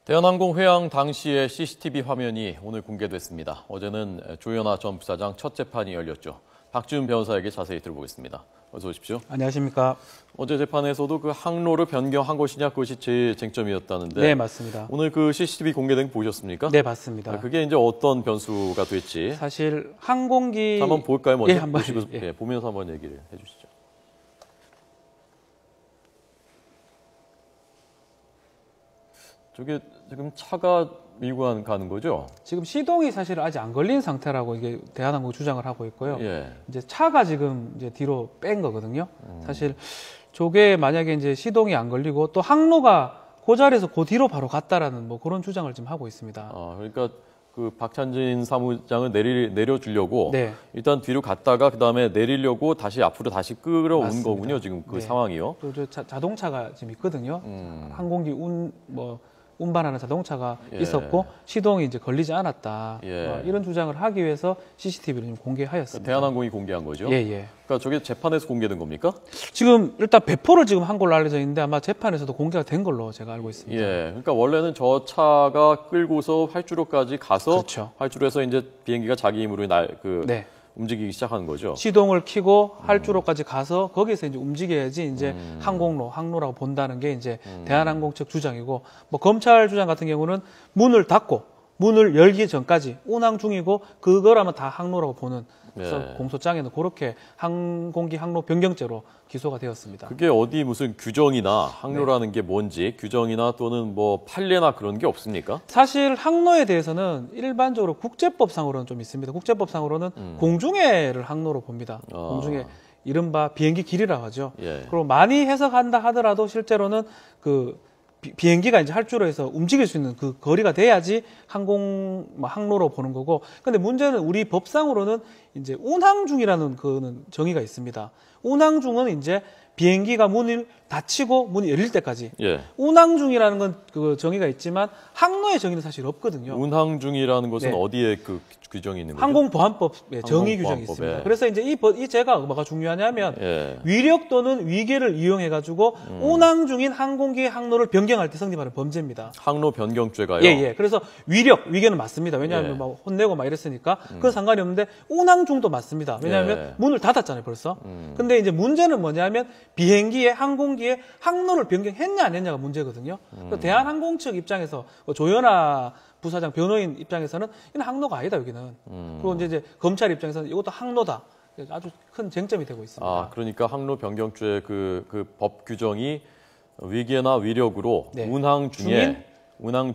대한항공 회항 당시의 CCTV 화면이 오늘 공개됐습니다. 어제는 조현아 전 부사장 첫 재판이 열렸죠. 박지훈 변호사에게 자세히 들어보겠습니다. 어서 오십시오. 안녕하십니까. 어제 재판에서도 그 항로를 변경한 것이냐 그것이 제일 쟁점이었다는데. 네, 맞습니다. 오늘 그 CCTV 공개된 거 보셨습니까? 네, 맞습니다. 그게 이제 어떤 변수가 됐지? 사실 항공기 한번 볼까요? 먼저 한번 보시고 보면서 한번 얘기를 해주시죠. 저게 지금 차가 밀고 가는 거죠? 지금 시동이 사실 아직 안 걸린 상태라고 이게 대한항공이 주장을 하고 있고요. 예. 이제 차가 지금 이제 뒤로 뺀 거거든요. 사실 저게 만약에 이제 시동이 안 걸리고 또 항로가 그 자리에서 그 뒤로 바로 갔다라는 뭐 그런 주장을 지금 하고 있습니다. 그러니까 그 박찬진 사무장을 내려주려고 네. 일단 뒤로 갔다가 그다음에 내리려고 앞으로 다시 끌어온 맞습니다. 거군요. 지금 그 네. 상황이요. 또 저 자동차가 지금 있거든요. 항공기 운반하는 자동차가 예. 있었고 시동이 이제 걸리지 않았다. 예. 이런 주장을 하기 위해서 CCTV를 좀 공개하였습니다. 대한항공이 공개한 거죠. 예, 예. 그러니까 저게 재판에서 공개된 겁니까? 지금 일단 배포를 지금 한 걸로 알려져 있는데 아마 재판에서도 공개가 된 걸로 제가 알고 있습니다. 예. 그러니까 원래는 저 차가 끌고서 활주로까지 가서 그렇죠. 활주로에서 이제 비행기가 자기 힘으로 네. 움직이기 시작하는 거죠. 시동을 켜고 활주로까지 가서 거기서 이제 움직여야지 이제 항로라고 본다는 게 이제 대한항공 측 주장이고 뭐 검찰 주장 같은 경우는 문을 닫고 문을 열기 전까지 운항 중이고 그거라면 다 항로라고 보는 그래서 네. 공소장에는 그렇게 항공기 항로 변경죄로 기소가 되었습니다. 그게 어디 무슨 규정이나 항로라는 게 뭔지 규정이나 또는 뭐 판례나 그런 게 없습니까? 사실 항로에 대해서는 일반적으로 국제법상으로는 좀 있습니다. 국제법상으로는 공중해를 항로로 봅니다. 공중해 이른바 비행기 길이라고 하죠. 예. 그리고 많이 해석한다 하더라도 실제로는 그 비행기가 이제 활주로에서 움직일 수 있는 그 거리가 돼야지 항로로 보는 거고. 근데 문제는 우리 법상으로는 이제 운항 중이라는 그는 정의가 있습니다. 운항 중은 이제 비행기가 문을 닫히고 문이 열릴 때까지. 예. 운항 중이라는 건 그 정의가 있지만 항로의 정의는 사실 없거든요. 운항 중이라는 것은 네. 어디에 그 규정이 있는 거죠? 항공보안법에 정의 규정이 항공보안법에. 있습니다. 그래서 이제 이 제가 뭐가 중요하냐면 예. 위력 또는 위계를 이용해 가지고 운항 중인 항공기의 항로를 변경할 때 성립하는 범죄입니다. 항로 변경죄가요. 예, 예. 그래서 위계는 맞습니다. 왜냐하면 예. 막 혼내고 막 이랬으니까 그건 상관이 없는데 운항 중도 맞습니다. 왜냐하면 예. 문을 닫았잖아요, 벌써. 근데 이제 문제는 뭐냐면 비행기의 항공기의 항로를 변경했냐 안 했냐가 문제거든요. 그래서 대한항공 측 입장에서 조현아 부사장 변호인 입장에서는 이는 항로가 아니다, 여기는. 그리고 이제 검찰 입장에서는 이것도 항로다. 아주 큰 쟁점이 되고 있습니다. 그러니까 항로 변경죄 그 법 규정이 위계나 위력으로 네. 운항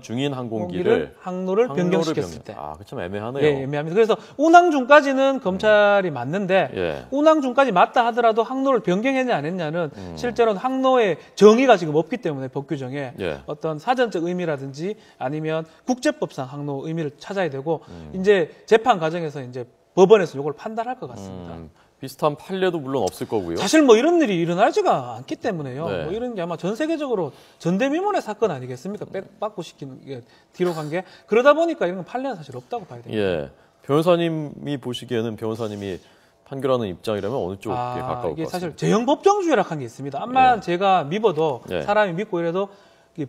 중인 항공기를 항로를 변경시켰을 때. 그 참 애매하네요. 예, 애매합니다. 그래서 운항 중까지는 검찰이 맞는데 예. 운항 중까지 맞다 하더라도 항로를 변경했냐 안 했냐는 실제로는 항로의 정의가 지금 없기 때문에 법 규정에 예. 어떤 사전적 의미라든지 아니면 국제법상 항로 의미를 찾아야 되고 이제 재판 과정에서 이제 법원에서 이걸 판단할 것 같습니다. 비슷한 판례도 물론 없을 거고요. 사실 뭐 이런 일이 일어나지가 않기 때문에요. 네. 뭐 이런 게 아마 전 세계적으로 전대미문의 사건 아니겠습니까? 백받고 시키는 게 뒤로 간 게 그러다 보니까 이런 건 판례는 사실 없다고 봐야 됩니다. 예. 변호사님이 보시기에는 변호사님이 판결하는 입장이라면 어느 쪽에 가까울 것 같습니다. 이게 사실 제형 법정주의라는 게 있습니다. 암만 제가 믿어도 사람이 믿고 이래도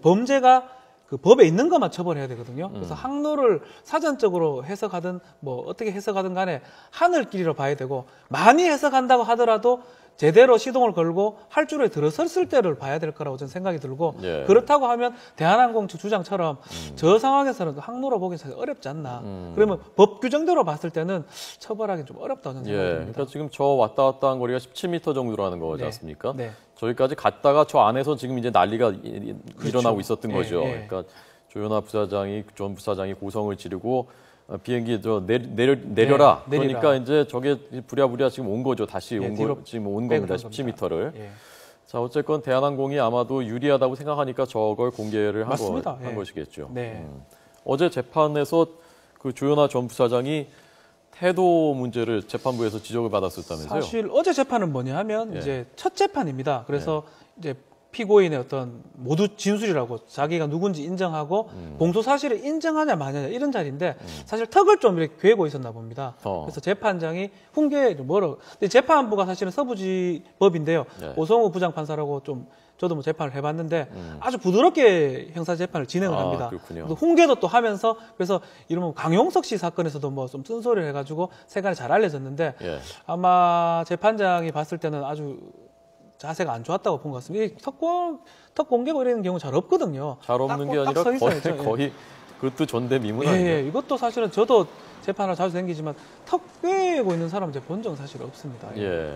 범죄가 그 법에 있는 것만 처벌해야 되거든요. 그래서 항로를 사전적으로 해석하든 뭐 어떻게 해석하든 간에 하늘길이로 봐야 되고 많이 해석한다고 하더라도 제대로 시동을 걸고 활주로에 들어섰을 때를 봐야 될 거라고 저는 생각이 들고 예. 그렇다고 하면 대한항공 측 주장처럼 저 상황에서는 그 항로로 보기엔 사실 어렵지 않나. 그러면 법 규정대로 봤을 때는 처벌하기 좀 어렵다고 저는 생각이 듭니다. 그러니까 지금 저 왔다 갔다 한 거리가 17m 정도라는 거지 네. 않습니까? 네. 저기까지 갔다가 저 안에서 지금 이제 난리가 일어나고 있었던 예, 거죠. 예. 그러니까 조현아 전 부사장이 고성을 지르고 비행기 내려라. 네, 내리라. 그러니까 이제 저게 부랴부랴 지금 온 거죠. 다시 뒤로 지금 온 겁니다. 빼고 17m를. 예. 자, 어쨌건 대한항공이 아마도 유리하다고 생각하니까 저걸 공개를 맞습니다. 한 예. 것이겠죠. 네. 어제 재판에서 그 조현아 전 부사장이 태도 문제를 재판부에서 지적을 받았었다면서요? 사실 어제 재판은 뭐냐 하면 예. 이제 첫 재판입니다. 그래서 이제 피고인의 어떤 모두 진술이라고 자기가 누군지 인정하고 공소 사실을 인정하냐 마냐냐 이런 자리인데 사실 턱을 좀 이렇게 괴고 있었나 봅니다. 그래서 재판장이 훈계 뭐라고? 근데 재판부가 사실은 서부지법인데요. 네. 오성우 부장판사라고 좀 저도 뭐 재판을 해봤는데 아주 부드럽게 형사 재판을 진행을 합니다. 그렇군요. 훈계도 또 하면서 그래서 이러면 강용석 씨 사건에서도 뭐 좀 쓴소리를 해가지고 세간에 잘 알려졌는데 예. 아마 재판장이 봤을 때는 아주 자세가 안 좋았다고 본 것 같습니다. 이 턱 공개고 이런 경우 잘 없거든요. 잘 없는 게 아니라 거의 그것도 전대미문 예, 아니에요? 예, 이것도 사실은 저도 재판을 자주 생기지만 턱 꿰고 있는 사람 제가 본 적은 사실 없습니다. 예.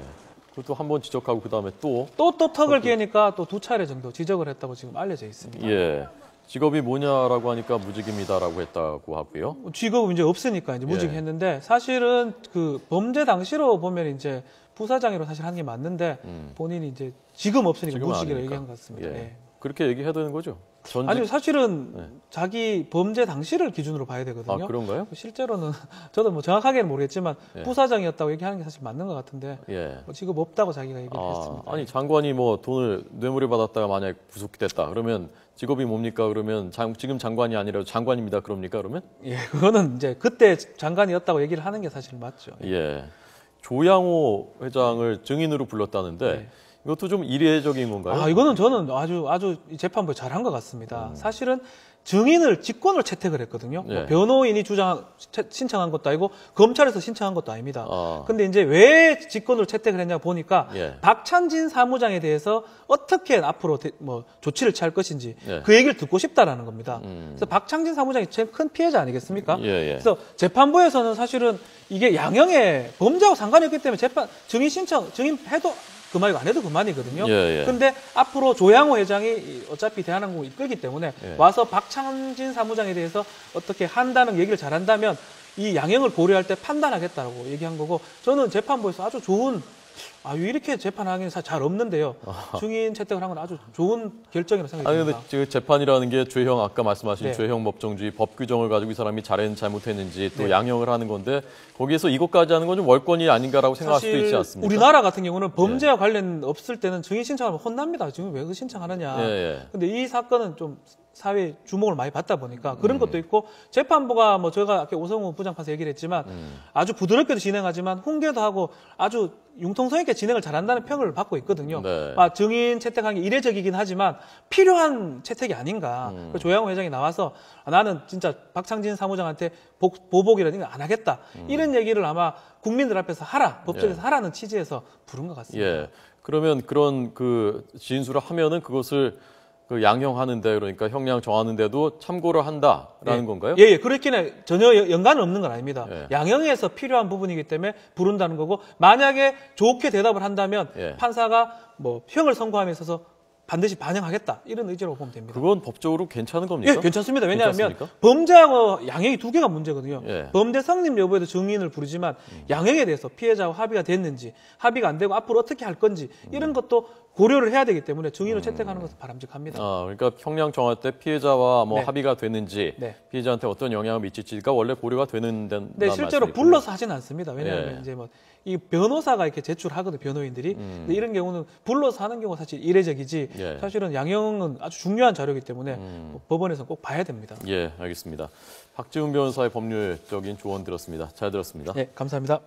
그것도 한번 지적하고 그다음에 또 턱을 깨니까 또 2차례 정도 지적을 했다고 지금 알려져 있습니다. 예. 직업이 뭐냐라고 하니까 무직입니다라고 했다고 하고요. 직업은 이제 없으니까 이제 무직했는데 사실은 그 범죄 당시로 보면 이제 부사장으로 사실 한 게 맞는데 본인이 이제 지금 없으니까 무직이라고 얘기한 것 같습니다. 예. 예. 그렇게 얘기해야 되는 거죠? 아니 사실은 자기 범죄 당시를 기준으로 봐야 되거든요. 아, 그런가요? 실제로는 저도 뭐 정확하게는 모르겠지만 예. 부사장이었다고 얘기하는 게 사실 맞는 것 같은데 예. 뭐 직업 없다고 자기가 얘기를 했습니다. 아니 장관이 뭐 돈을 뇌물을 받았다가 만약 구속이 됐다 그러면 직업이 뭡니까? 그러면 지금 장관이 아니라 장관입니다. 그럽니까? 그러면? 예, 그거는 이제 그때 장관이었다고 얘기를 하는 게 사실 맞죠. 예. 조양호 회장을 증인으로 불렀다는데 네. 이것도 좀 이례적인 건가요? 이거는 저는 아주 이 재판부에 잘한 것 같습니다. 사실은 증인을 직권으로 채택을 했거든요. 네. 뭐 변호인이 신청한 것도 아니고 검찰에서 신청한 것도 아닙니다. 아. 근데 이제 왜 직권으로 채택을 했냐 보니까 예. 박찬진 사무장에 대해서 어떻게 앞으로 뭐 조치를 취할 것인지 예. 그 얘기를 듣고 싶다라는 겁니다. 그래서 박찬진 사무장이 제일 큰 피해자 아니겠습니까? 예, 예. 그래서 재판부에서는 사실은 이게 양형의 범죄하고 상관이 없기 때문에 증인해도 그만이고 안 해도 그만이거든요. 예, 예. 근데 앞으로 조양호 회장이 어차피 대한항공을 이끌기 때문에 예. 와서 박찬진 사무장에 대해서 어떻게 한다는 얘기를 잘한다면 이 양형을 고려할 때 판단하겠다라고 얘기한 거고 저는 재판부에서 아주 좋은 이렇게 재판하기는 잘 없는데요. 증인 채택을 한 건 아주 좋은 결정이라고 생각합니다. 아니 근데 지금 재판이라는 게 죄형 아까 말씀하신 네. 죄형 법정주의 법 규정을 가지고 이 사람이 잘했는지 잘못했는지 또 네. 양형을 하는 건데 거기에서 이것까지 하는 건 좀 월권이 아닌가라고 생각할 수도 있지 않습니까? 우리나라 같은 경우는 범죄와 관련 없을 때는 증인 신청하면 혼납니다. 지금 왜 그 신청하느냐. 예, 예. 근데 이 사건은 좀 사회 주목을 많이 받다 보니까 그런 것도 있고 재판부가 뭐 제가 아까 오성우 부장판사 얘기를 했지만 아주 부드럽게도 진행하지만 훈계도 하고 아주 융통성 있게 진행을 잘한다는 평을 받고 있거든요. 네. 증인 채택한 게 이례적이긴 하지만 필요한 채택이 아닌가. 그래서 조양호 회장이 나와서 나는 진짜 박창진 사무장한테 보복이라든가 안 하겠다. 이런 얘기를 아마 국민들 앞에서 하라. 법정에서 하라는 취지에서 부른 것 같습니다. 예. 그러면 그런 그 진술을 하면은 그것을 그 양형하는데 그러니까 형량 정하는데도 참고를 한다라는 건가요? 예, 그렇기는 전혀 연관은 없는 건 아닙니다. 예. 양형에서 필요한 부분이기 때문에 부른다는 거고 만약에 좋게 대답을 한다면 예. 판사가 뭐 형을 선고함에 있어서 반드시 반영하겠다 이런 의지로 보면 됩니다. 그건 법적으로 괜찮은 겁니까? 예, 괜찮습니다. 왜냐하면 괜찮습니까? 범죄하고 양형이 두 개가 문제거든요. 예. 범죄 성립 여부에도 증인을 부르지만 양형에 대해서 피해자와 합의가 됐는지 합의가 안 되고 앞으로 어떻게 할 건지 이런 것도 고려를 해야 되기 때문에 증인을 채택하는 것은 바람직합니다. 그러니까 형량 정할 때 피해자와 뭐 네. 합의가 됐는지 네. 피해자한테 어떤 영향을 미칠지가 원래 고려가 되는 데 네, 실제로 불러서 하지는 않습니다. 왜냐하면 예. 이제 뭐 이 변호사가 이렇게 제출하거든 변호인들이. 근데 이런 경우는 불러서 하는 경우가 사실 이례적이지. 예. 사실은 양형은 아주 중요한 자료이기 때문에 뭐 법원에서 꼭 봐야 됩니다. 예, 알겠습니다. 박지훈 변호사의 법률적인 조언 들었습니다. 잘 들었습니다. 네, 감사합니다.